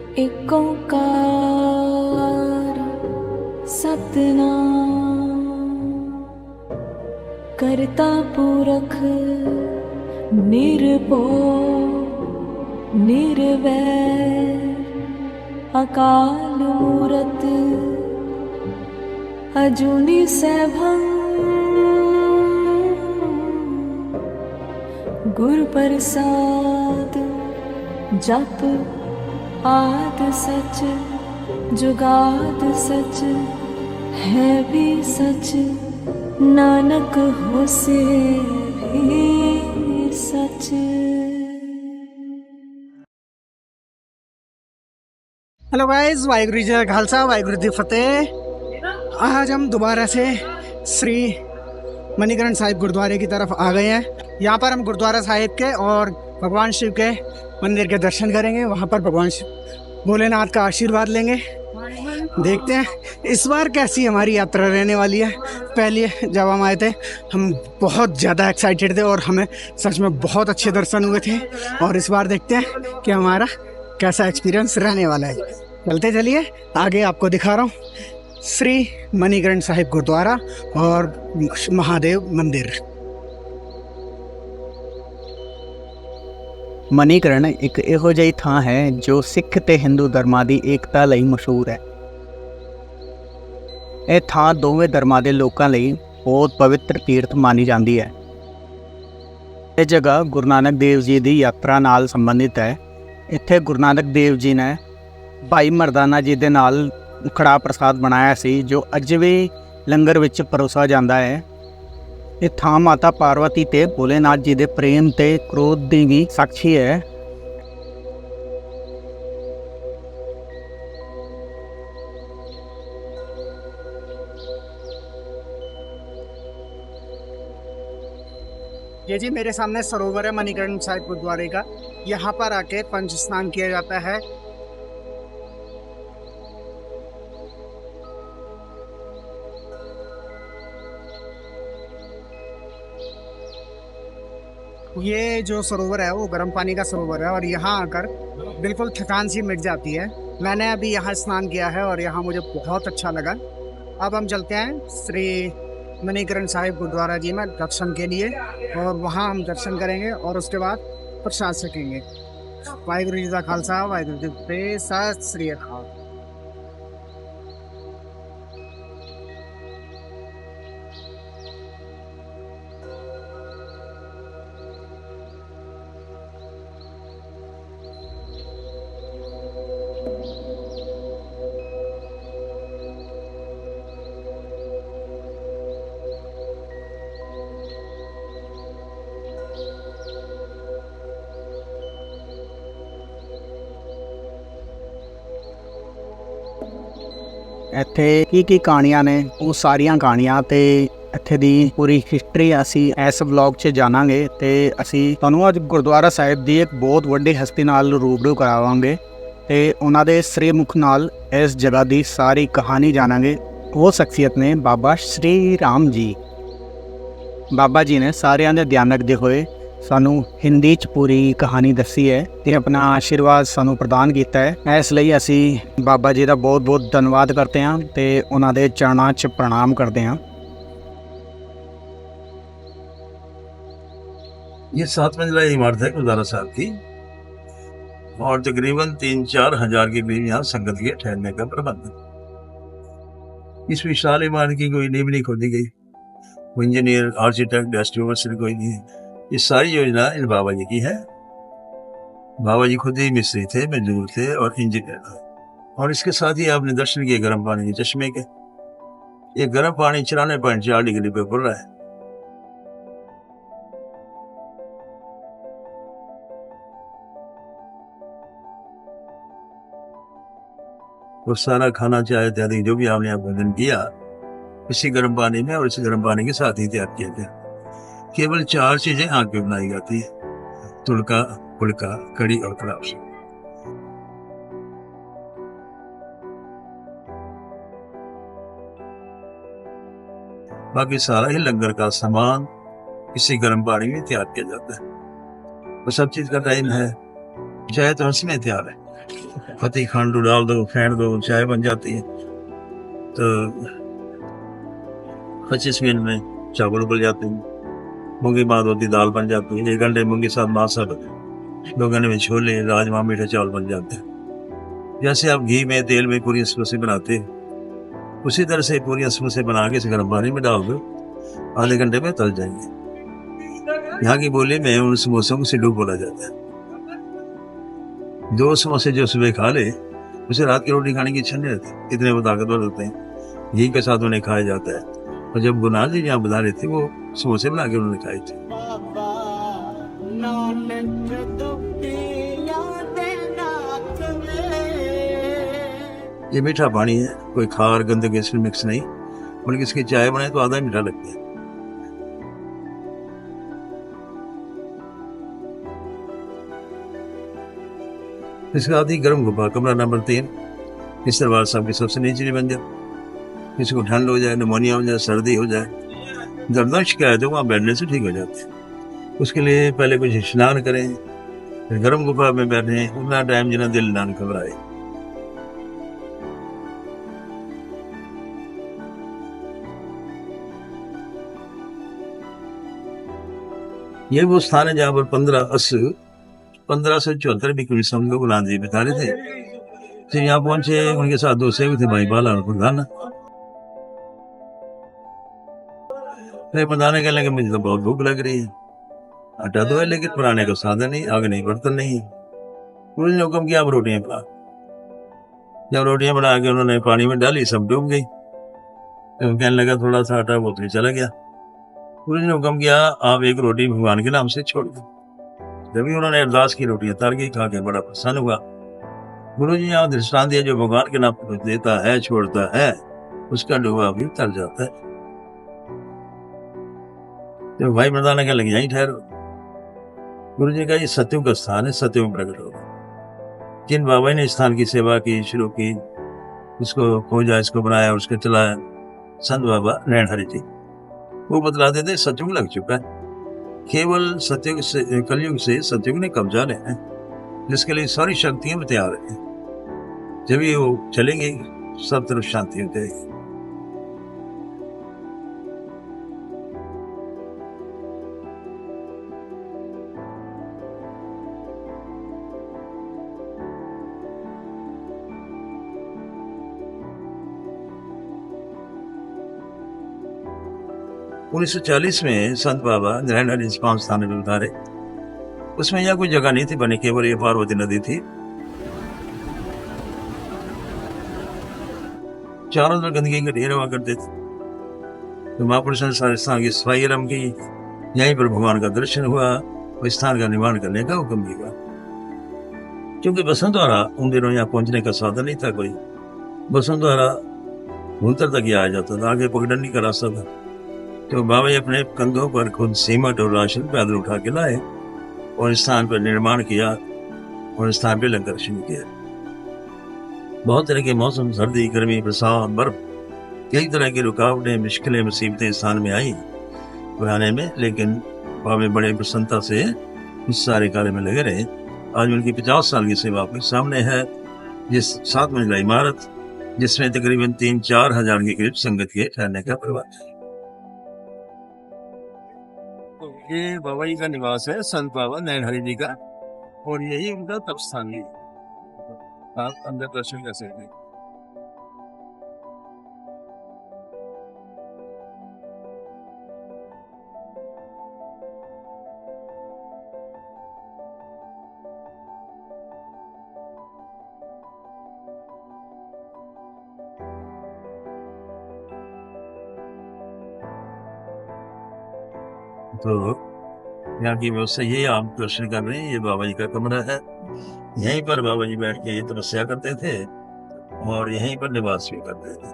एक ओंकार सतनाम करता पुरख निर्भय निर्वैर अकाल मूरत अजूनी सैभं गुरु प्रसाद जप आद सच जुगाद सच है भी सच नानक होसे भी सच। हेलो गाइस, वाहिगुरु जी का खालसा वाहिगुरु जी फतेह। आज हम दोबारा से श्री मणिकरण साहिब गुरुद्वारे की तरफ आ गए हैं। यहाँ पर हम गुरुद्वारा साहिब के और भगवान शिव के मंदिर के दर्शन करेंगे। वहाँ पर भगवान भोलेनाथ का आशीर्वाद लेंगे। देखते हैं इस बार कैसी हमारी यात्रा रहने वाली है। पहले जब हम आए थे हम बहुत ज़्यादा एक्साइटेड थे और हमें सच में बहुत अच्छे दर्शन हुए थे। और इस बार देखते हैं कि हमारा कैसा एक्सपीरियंस रहने वाला है। चलते चलिए आगे आपको दिखा रहा हूँ श्री मणिकरण साहिब गुरुद्वारा और महादेव मंदिर। ਮਨੀਕਰਨ ਇੱਕ ਇਹੋ ਜਿਹੀ ਥਾਂ ਹੈ ਜੋ ਸਿੱਖ ਤੇ ਹਿੰਦੂ ਧਰਮਾਂ ਦੀ ਏਕਤਾ ਲਈ ਮਸ਼ਹੂਰ ਹੈ। ਇਹ ਥਾਂ ਦੋਵੇਂ ਧਰਮਾਂ ਦੇ ਲੋਕਾਂ ਲਈ ਬਹੁਤ ਪਵਿੱਤਰ ਤੀਰਥ ਮਾਨੀ ਜਾਂਦੀ ਹੈ। ਇਹ ਜਗ੍ਹਾ ਗੁਰੂ ਨਾਨਕ ਦੇਵ ਜੀ ਦੀ ਯਾਤਰਾ ਨਾਲ ਸੰਬੰਧਿਤ ਹੈ। ਇੱਥੇ ਗੁਰੂ ਨਾਨਕ ਦੇਵ ਜੀ ਨੇ ਭਾਈ ਮਰਦਾਨਾ ਜੀ ਦੇ ਨਾਲ ਕੜਾਹ ਪ੍ਰਸਾਦ ਬਣਾਇਆ ਸੀ, ਜੋ ਅੱਜ ਵੀ ਲੰਗਰ ਵਿੱਚ ਪਰੋਸਿਆ ਜਾਂਦਾ ਹੈ। ਇਹ ਥਾਂ ਮਾਤਾ ਪਾਰਵਤੀ ਤੇ ਭੋਲੇਨਾਥ ਜੀ ਦੇ ਪ੍ਰੇਮ ਤੇ ਕ੍ਰੋਧ ਦੀ ਵੀ ਸਾਖੀ ਹੈ। ये जी मेरे सामने सरोवर है मणिकरण साहिब गुरुद्वारे का। यहाँ पर आके पंच स्नान किया जाता है। ये जो सरोवर है वो गर्म पानी का सरोवर है और यहाँ आकर बिल्कुल थकान सी मिट जाती है। मैंने अभी यहाँ स्नान किया है और यहाँ मुझे बहुत अच्छा लगा। अब हम चलते हैं श्री मणिकरण साहिब गुरुद्वारा जी में दर्शन के लिए और वहाँ हम दर्शन करेंगे और उसके बाद प्रसाद सकेंगे। वाहिगुरु जी का खालसा वाहिगुरु जी की फतेह। सत श्री अकाल। ਇੱਥੇ ਕੀ ਕਹਾਣੀਆਂ ਨੇ, ਉਹ ਸਾਰੀਆਂ ਕਹਾਣੀਆਂ ਤੇ ਇੱਥੇ ਦੀ ਪੂਰੀ ਹਿਸਟਰੀ ਅਸੀਂ ਇਸ ਵਲੌਗ 'ਚ ਜਾਣਾਂਗੇ। ਤੇ ਅਸੀਂ ਤੁਹਾਨੂੰ ਅੱਜ ਗੁਰਦੁਆਰਾ ਸਾਹਿਬ ਦੀ ਇੱਕ ਬਹੁਤ ਵੱਡੀ ਹਸਤੀ ਨਾਲ ਰੂਬਰੂ ਕਰਾਵਾਂਗੇ ਤੇ ਉਹਨਾਂ ਦੇ ਸ੍ਰੀ ਮੁਖ ਨਾਲ ਇਸ ਜਗ੍ਹਾ ਦੀ ਸਾਰੀ ਕਹਾਣੀ ਜਾਣਾਂਗੇ। ਉਹ ਸ਼ਖਸੀਅਤ ਨੇ ਬਾਬਾ ਸ਼੍ਰੀ ਰਾਮ ਜੀ। ਬਾਬਾ ਜੀ ਨੇ ਸਾਰਿਆਂ ਦੇ ਧਿਆਨ ਰੱਖਦੇ ਹੋਏ ਸਾਨੂੰ ਹਿੰਦੀ 'ਚ ਪੂਰੀ ਕਹਾਣੀ ਦੱਸੀ ਹੈ ਤੇ ਆਪਣਾ ਆਸ਼ੀਰਵਾਦ ਸਾਨੂੰ ਪ੍ਰਦਾਨ ਕੀਤਾ ਹੈ। ਇਸ ਲਈ ਅਸੀਂ ਬਾਬਾ ਜੀ ਦਾ ਬਹੁਤ ਬਹੁਤ ਧੰਨਵਾਦ ਕਰਦੇ ਹਾਂ ਤੇ ਉਹਨਾਂ ਦੇ ਚਰਨਾਂ 'ਚ ਪ੍ਰਣਾਮ ਕਰਦੇ ਹਾਂ। ये 7 मंजिला इमारत है गुरुद्वारा साहब की और तकरीबन 3-4 हजार के करीब यहाँ संगत के ठहरने का प्रबंध है। इस विशाल इमारत की कोई नींव नहीं खोदी गई, इंजीनियर आर्किटेक्ट एस्टिमेटर कोई नहीं है। ये सारी योजना इन बाबा जी की है। बाबा जी खुद ही मिस्त्री थे, मजदूर थे और इंजीनियर थे। और इसके साथ ही आपने दर्शन किए गर्म पानी के चश्मे के। ये गर्म पानी 94.4 डिग्री पे उबल रहा है। और सारा खाना चाय इत्यादि जो भी आपने यहाँ भोजन किया इसी गर्म पानी में और इसी गर्म पानी के साथ ही तैयार किया गया। केवल 4 चीजें आग पे बनाई जाती है, तुड़का, फुलका, कड़ी और कड़ाह। बाकी सारा ही लंगर का सामान इसी गर्म पानी में तैयार किया जाता है। वो सब चीज का टाइम है, चाहे तो हंस में तैयार है। पत्ती खंड डाल दो, फेंट दो, चाय बन जाती है। तो 25 मिनट में चावल उबल जाते हैं, मूंगी बात होती दाल बन जाती है, 1 घंटे मूंगी के साथ मासा बने, 2 घंटे में छोले, राजमा, मीठे चावल बन जाते हैं। जैसे आप घी में तेल में पूरी समोसे बनाते हैं, उसी तरह से पूरी समोसे बना के इसे गर्म पानी में डाल दो, आधे घंटे में तल जाएंगे। यहाँ की बोली में उन समोसों को सिड्डू बोला जाता है। 2 समोसे जो सुबह खा ले, उसे रात की रोटी खाने की इच्छा नहीं रहती, इतने वो ताकतवर होते हैं। घी के साथ उन्हें खाया जाता है। और जब गुनार जी यहाँ बता रहे थे, वो समोसे बना के उन्होंने खाए थे। ये मीठा पानी है, कोई खार गंदगी इसमें मिक्स नहीं, बल्कि इसकी चाय बनाए तो आधा मीठा लगता है। इसके बाद ही गर्म गुफा, कमरा नंबर 3, इस दरबार साहब की सबसे निचली मंजिल। किसी को ठंड हो जाए, निमोनिया हो जाए, सर्दी हो जाए, दर्द शिकायत हो, वहाँ बैठने से ठीक हो जाती है। उसके लिए पहले कुछ स्नान करें, फिर गर्म गुफा में बैठे, उतना टाइम जितना दिल ना घबराए। ये वो स्थान है जहाँ पर 1574 में कुछ समझ को गुलाम जी बता रहे थे। फिर यहाँ पहुंचे, उनके साथ 2 सेवक थे, भाई बाला और प्रधान। फिर प्रधान कहने लगे मुझे तो बहुत भूख लग रही है, आटा तो है लेकिन बनाने का साधन नहीं, आग नहीं, बर्तन नहीं है। उन्होंने हुक्म किया आप रोटियां बना। जब रोटियां बना के उन्होंने पानी में डाली, सब डूब गई। तो कहने लगा थोड़ा सा आटा बोतल चला गया। उन्होंने हुक्म किया आप 1 रोटी भगवान के नाम से छोड़ दो। जब उन्होंने अरदास की रोटियां तार के खा के बड़ा प्रसन्न हुआ। गुरु जी यहाँ दृष्टांत दिया, जो भगवान के नाम देता है, छोड़ता है, उसका डूबा भी तर जाता है। तो भाई मर्दाना कहने लगे यहीं ठहरो। गुरु जी का ये सत्युग का स्थान है, सत्युग में प्रकट होगा। जिन बाबा ने स्थान की सेवा की, शुरू की, इसको खोजा, इसको बनाया, उसको चलाया, संत बाबा नैन हरि जी, वो बतलाते थे सत्युग लग चुका है, केवल सत्युग से, कलयुग से सत्युग ने कब्जा लेना है, जिसके लिए सारी शक्तियां तैयार है। जब ये वो चलेंगे, सब तरफ शांति हो जाएगी। उन्नीस 1940 में संत बाबा नारायण हरि पांच स्थान में उतारे। उसमें यह कोई जगह नहीं थी बनी, केवल ये पार्वती नदी थी। चारों तरफ गंदगी के ढेर हुआ करते थे। तो महापुरुष ने सारे स्थान की सफाई आरम्भ की। यहीं पर भगवान का दर्शन हुआ, और स्थान का निर्माण करने का हुक्म भी हुआ। क्योंकि बसंतवाड़ा उन दिनों यहाँ पहुंचने का साधन नहीं था कोई। बसंतवाड़ा भूंतर तक ही आया जाता था, आगे पगडंडी का रास्ता था। तो बाबा अपने कंधों पर खुद सीमट और राशन पैदल उठा के लाए और स्थान पर निर्माण किया और स्थान पर लंगर शुरू किया। बहुत तरह के मौसम, सर्दी, गर्मी, बरसात, बर्फ, कई तरह की रुकावटें, मुश्किलें, मुसीबतें स्थान में आई बनाने में, लेकिन बाबा बड़े प्रसन्नता से इस सारे कार्य में लगे रहे। आज उनकी 50 साल की सेवा आपके सामने है। जिस 7 मंजिला इमारत, जिसमें तकरीबन 3-4 हजार के करीब संगत के ठहरने का प्रबंध है। ये बाबा जी का निवास है, संत बाबा नैन हरि जी का, और यही उनका तप स्थान है। आप अंदर दर्शन कर सकते हैं। तो यहाँ की व्यवस्था ये आप दर्शन कर रहे हैं, ये बाबा जी का कमरा है। यहीं पर बाबा जी बैठ के ये तपस्या करते थे और यहीं पर निवास भी करते थे।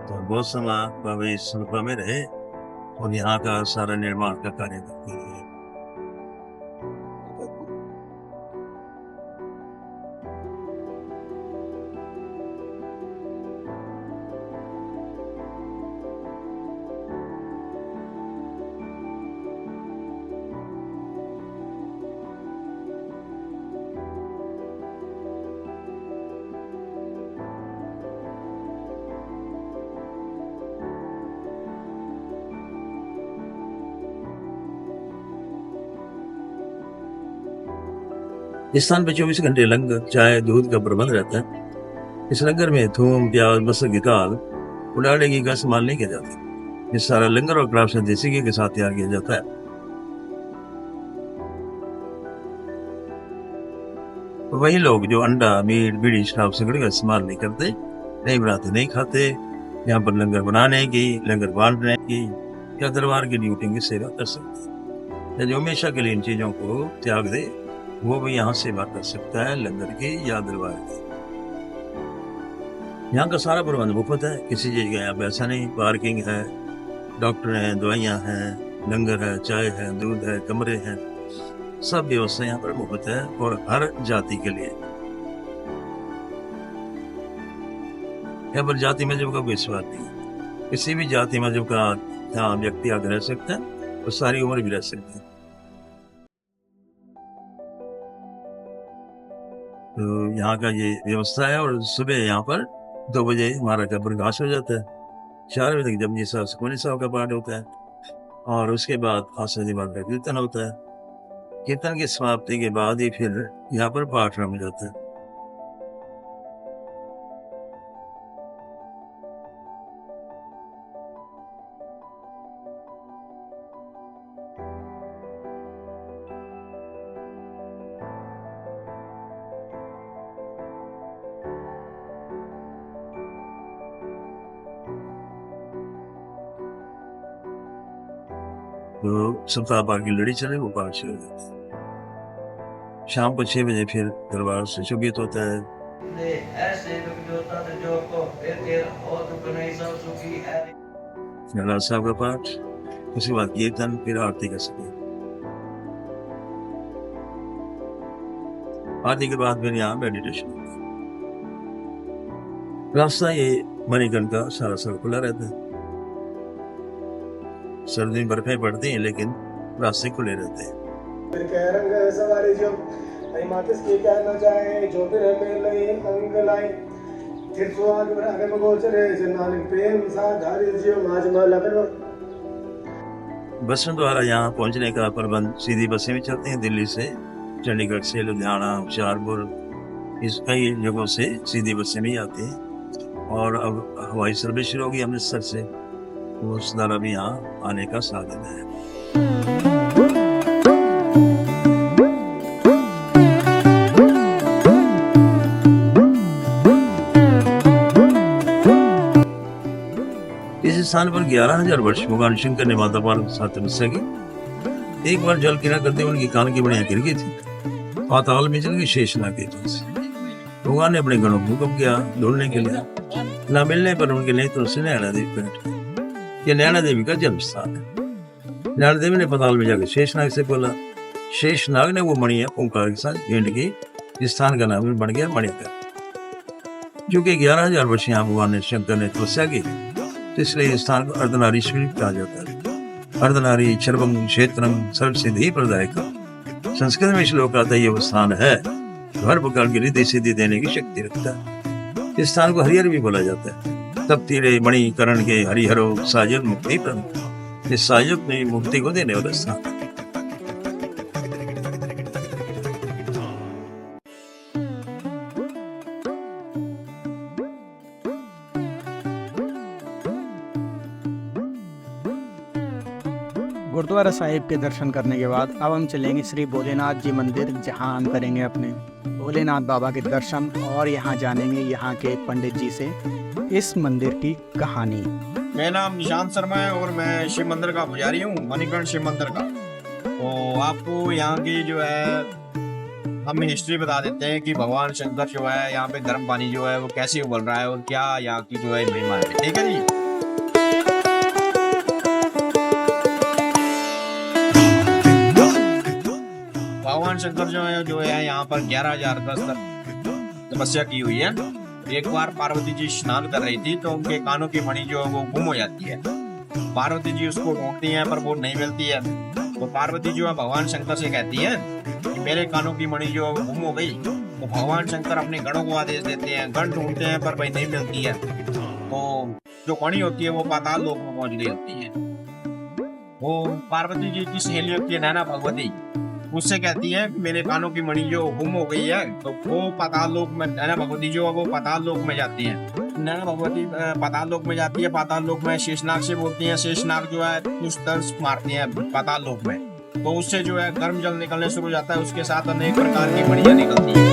तो बहुत समय बाबा इस गुफा में रहे और यहाँ का सारा निर्माण का कार्य करते रहे। इस स्थान पे 24 घंटे लंगर, चाय, दूध का प्रबंध रहता है। इस लंगर में थूम, प्याज, मसर की दाल, उड़ाड़े घी का इस्तेमाल नहीं किया जाता। ये सारा लंगर और क्राफ्ट से देसी घी के साथ तैयार किया जाता है। वही लोग जो अंडा, मीट, बीड़ी, शराब, सिगरेट का इस्तेमाल नहीं करते, नहीं बनाते, नहीं खाते, यहाँ पर लंगर बनाने की, लंगर बांटने की या दरबार की ड्यूटी की सेवा कर सकते हैं। या जो हमेशा के लिए इन चीजों को त्याग दे, वो भी यहाँ सेवा कर सकता है, लंगर की या दरबार की। यहाँ का सारा प्रबंध मुफ्त है, किसी चीज का यहाँ पैसा नहीं। पार्किंग है, डॉक्टर हैं, दवाइयाँ हैं, लंगर है, चाय है, दूध है, कमरे हैं, सब व्यवस्था यहाँ पर मुफ्त है और हर जाति के लिए। यहाँ पर जाति मजहब का कोई सवाल नहीं है। किसी भी जाति मजहब का यहाँ व्यक्ति आकर रह सकता है और सारी उम्र भी रह सकता है। तो यहाँ का ये व्यवस्था है। और सुबह यहाँ पर 2 बजे हमारा का प्रकाश हो जाता है। 4 बजे तक जपजी साहब, सुखमनी साहब का पाठ होता है और उसके बाद आसदी बात का कीर्तन होता है। कीर्तन की समाप्ति के बाद ही फिर यहाँ पर पाठ रम जाता है। तो सप्ताह पाठ की लड़ी चले, वो पाठ शुरू हो जाता है। शाम को 6 बजे फिर दरबार से शुभगीत होता है। नरनाथ साहब का पाठ, उसके बाद कीर्तन, फिर आरती का समय। आरती के बाद फिर यहाँ मेडिटेशन। रास्ता ये मणिकर्ण का सारा साल खुला रहता है। सर्दी में बर्फें पड़ती हैं लेकिन रास्ते खुले रहते हैं। बसों द्वारा यहाँ पहुँचने का प्रबंध, सीधी बसें भी चलती हैं दिल्ली से, चंडीगढ़ से, लुधियाना, हुशियारपुर, इस कई जगहों से सीधी बसें भी आती हैं। और अब हवाई सर्विस शुरू होगी अमृतसर से, उस द्वारा भी यहाँ आने का साधन है। इस स्थान पर 11,000 वर्ष भगवान शंकर ने माता पार्वती के साथ तपस्या की। एक बार जल किना करते उनकी कान की बढ़िया गिर गई थी, पाताल में चल गई शेषनाग के पास। भगवान ने अपने गणों को हुक्म किया ढूंढने के लिए, न मिलने पर उनके नेत्रों से नैना देवी प्रकट हुई। यह नैना देवी का जन्म स्थान है। नैना देवी ने पाताल में जाकर शेषनाग से बोला। शेषनाग ने वो मणि ओंकार के साथ भेंट की। इस स्थान का नाम बन गया मणिकर। जो कि 11,000 वर्ष यहाँ भगवान ने शंकर ने तपस्या की, तो इसलिए इस स्थान को अर्धनारीश्वरी कहा जाता है। अर्धनारी सर्वम क्षेत्रम सर्व सिद्धि प्रदायक। संस्कृत में श्लोक आता है, ये वो स्थान है जो हर प्रकार की रिद्धि सिद्धि देने की शक्ति रखता है। इस स्थान को हरिहर भी बोला जाता है। तब तीरे मणि करण के हरिहरो सायुग मुक्ति प्रद। इस सायुग में मुक्ति को देने वाला स्थान। गुरुद्वारा साहिब के दर्शन करने के बाद अब हम चलेंगे श्री भोलेनाथ जी मंदिर, जहां हम करेंगे अपने भोलेनाथ बाबा के दर्शन और यहाँ जानेंगे यहाँ के पंडित जी से इस मंदिर की कहानी। मेरा नाम निशांत शर्मा है और मैं शिव मंदिर का पुजारी हूँ, मणिकर्ण शिव मंदिर का। तो आपको यहाँ की जो है हम हिस्ट्री बता देते हैं कि भगवान शंकर जो है यहाँ पे गर्म पानी जो है वो कैसे उबल रहा है और क्या यहाँ की जो है महिमा है। ठीक है जी। भगवान शंकर जो है यहाँ पर 11,000 वर्ष तक तपस्या की हुई है। एक बार पार्वती जी स्नान कर रही थी तो उनके कानों की मणि जो है वो गुम हो जाती है। पार्वती जी उसको ढूंढती हैं पर वो नहीं मिलती है। तो पार्वती जो है भगवान शंकर से कहती है कि मेरे कानों की मणि जो है गुम हो गई। तो भगवान शंकर अपने गणों को आदेश देते हैं, गण ढूंढते हैं पर भाई नहीं मिलती है। तो जो मणि होती है वो पाताल लोक में पहुंच गई होती है। वो पार्वती जी की सहेली होती है नैना भगवती। उससे कहती है कि मेरे कानों की मणि जो गुम हो गई है, तो वो पाताल लोक में, नैना भगवती जो है वो पाताल लोक में जाती है। नैना भगवती पाताल लोक में जाती है। पाताल लोक में शेषनाग से बोलती है। शेषनाग जो है कुछ तर्स मारती है पाताल लोक में, तो उससे जो है गर्म जल निकलने शुरू हो जाता है। उसके साथ अनेक प्रकार की मणियां निकलती है।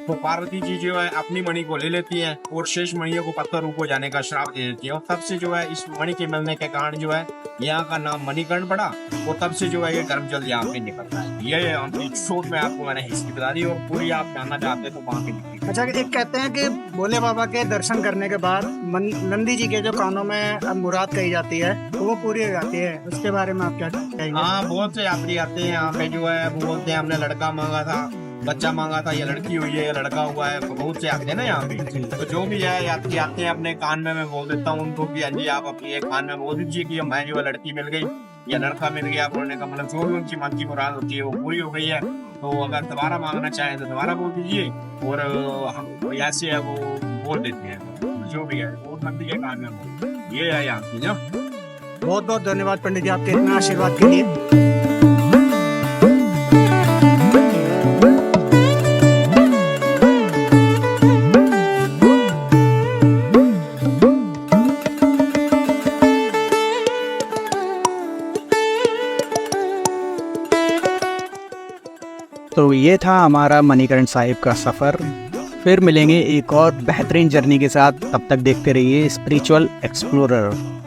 तो पार्वती जी जो है अपनी मणि को ले लेती हैं और शेष मणियों को पत्थर रूप हो जाने का श्राप दे देती है। और तब से जो है इस मणि के मिलने के कारण जो है यहाँ का नाम मणिकर्ण पड़ा। और तब से जो है ये गर्म जल यहाँ पे निकलता है। ये हमने शोध में आपको मैंने हिस्ट्री बता दी, और पूरी आप जानना चाहते तो वहाँ पे लिखी। अच्छा, एक कहते हैं कि भोले बाबा के दर्शन करने के बाद नंदी जी के जो कानों में मुराद कही जाती है तो वो पूरी हो जाती है। उसके बारे में आप क्या कहेंगे? हाँ, बहुत से यात्री आते हैं यहाँ पे जो है वो बोलते हैं हमने लड़का मांगा था, बच्चा मांगा था, ये लड़की हुई है, ये लड़का हुआ है। तो बहुत से आते हैं ना यहाँ पे। तो जो भी है यात्री आते हैं अपने कान में, मैं बोल देता हूँ उनको कि हाँ जी आप अपने एक कान में बोल दीजिए कि मैं जो है लड़की मिल गई या लड़का मिल गया। बोलने का मतलब जो भी उनकी मन की मुराद होती है वो पूरी हो गई है। तो अगर दोबारा मांगना चाहे तो दोबारा बोल दीजिए, और हम ऐसे है वो बोल देते हैं जो भी है वो नंदी के कान में बोल। ये है यहाँ की ना। बहुत बहुत धन्यवाद पंडित जी आपके इतना आशीर्वाद के लिए। तो ये था हमारा मणिकर्ण साहिब का सफ़र। फिर मिलेंगे एक और बेहतरीन जर्नी के साथ। तब तक देखते रहिए स्पिरिचुअल एक्सप्लोरर।